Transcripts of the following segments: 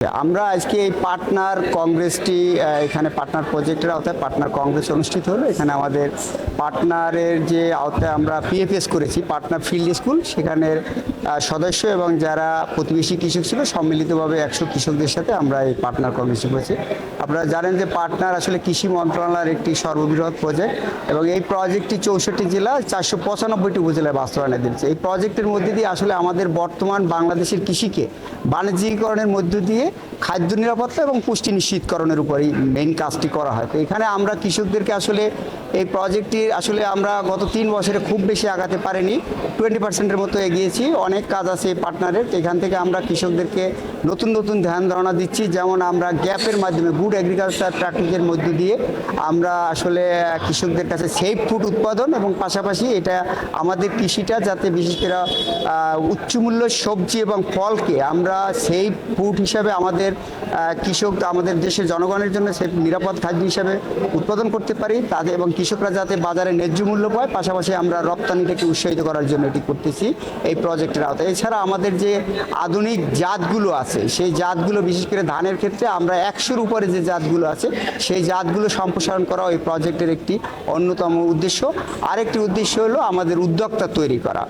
আমরা আজকে এই পার্টনার কংগ্রেসটি এখানে পার্টনার প্রজেক্টের আওতায় পার্টনার কংগ্রেস অনুষ্ঠিত হলো। এখানে আমাদের পার্টনারের যে আওতায় আমরা পিএফএস করেছি, পার্টনার ফিল্ড স্কুল, সেখানের সদস্য এবং যারা প্রতিবেশী কৃষক ছিল সম্মিলিতভাবে 100 কৃষকদের সাথে আমরা এই পার্টনার কংগ্রেসটি করেছি। আপনারা জানেন যে পার্টনার আসলে কৃষি মন্ত্রণালয়ের একটি সর্ববৃহৎ প্রজেক্ট এবং এই প্রজেক্টটি 64 জেলা 495টি উপজেলায় বাস্তবায়নে দিয়েছে। এই প্রজেক্টের মধ্যে দিয়ে আসলে আমাদের বর্তমান বাংলাদেশের কৃষিকে বাণিজ্যিকরণের মধ্য দিয়ে খাদ্য নিরাপত্তা এবং পুষ্টি নিশ্চিতকরণের উপরই মেইন কাজটি করা হয়। তো এখানে আমরা কৃষকদেরকে আসলে এই প্রজেক্টটি আসলে আমরা গত 3 বছরে খুব বেশি আগাতে পারিনি, 20%-এর মতো এগিয়েছি। অনেক কাজ আছে এই পার্টনারের। এখান থেকে আমরা কৃষকদেরকে নতুন নতুন ধ্যান ধারণা দিচ্ছি, যেমন আমরা গ্যাপের মাধ্যমে গুড এগ্রিকালচার প্র্যাকটিসের মধ্য দিয়ে আমরা আসলে কৃষকদের কাছে সেফ ফুড উৎপাদন এবং পাশাপাশি এটা আমাদের কৃষিটা যাতে বিশেষ করে উচ্চমূল্য সবজি এবং ফলকে আমরা সেফ ফুড হিসাবে আমাদের কৃষক আমাদের দেশের জনগণের জন্য সেফ নিরাপদ খাদ্য হিসাবে উৎপাদন করতে পারি তাদের, এবং কৃষকরা যাতে বাজারে ন্যায্য মূল্য পায়। পাশাপাশি আমরা রপ্তানিটাকে উৎসাহিত করার জন্য এটি করতেছি এই প্রজেক্টের আওতায়। এছাড়া আমাদের যে আধুনিক জাতগুলো আছে সেই জাতগুলো বিশেষ করে ধানের ক্ষেত্রে আমরা 100-র উপরে যে জাতগুলো আছে সেই জাতগুলো সম্প্রসারণ করা এই প্রজেক্টের একটি অন্যতম উদ্দেশ্য। আরেকটি উদ্দেশ্য হলো আমাদের উদ্যোক্তা তৈরি করা।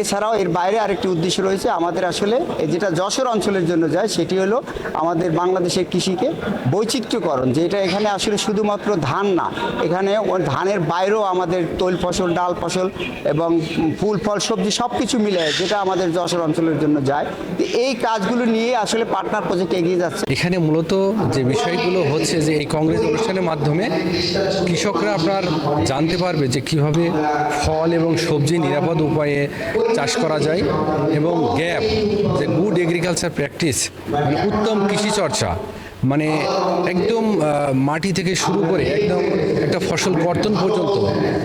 এছাড়াও এর বাইরে আরেকটি উদ্দেশ্য রয়েছে আমাদের, আসলে যেটা যশোর অঞ্চলের জন্য যায় সেটি হলো আমাদের বাংলাদেশের কৃষিকে বৈচিত্র্যকরণ, যেটা এখানে আসলে শুধুমাত্র ধান না, এখানে ধানের বাইরেও আমাদের তৈল ফসল, ডাল ফসল এবং ফুল ফল সবজি সব কিছু মিলে যেটা আমাদের যশোর অঞ্চলের জন্য যায়। তো এই কাজগুলো নিয়ে আসলে পার্টনার প্রজেক্ট এগিয়ে যাচ্ছে। এখানে মূলত যে বিষয়গুলো হচ্ছে যে এই কংগ্রেস অনুষ্ঠানের মাধ্যমে কৃষকরা আপনার জানতে পারবে যে কিভাবে ফল এবং সবজি নিরাপদ উপায়ে চাষ করা যায় এবং গ্যাপ যে গুড এগ্রিকালচার প্র্যাকটিস মানে উত্তম কৃষি চর্চা, মানে একদম মাটি থেকে শুরু করে একদম একটা ফসল কর্তন পর্যন্ত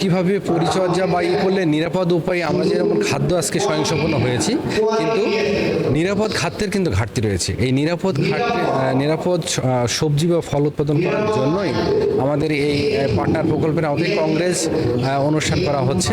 কিভাবে পরিচর্যা বা করলে নিরাপদ উপায়ে আমরা যেমন খাদ্য আজকে স্বয়ংসম্পন্ন হয়েছি, কিন্তু নিরাপদ খাদ্যের কিন্তু ঘাটতি রয়েছে। এই নিরাপদ সবজি বা ফল উৎপাদন করার জন্যই আমাদের এই পার্টনার প্রকল্পের আওতায় কংগ্রেস অনুষ্ঠান করা হচ্ছে।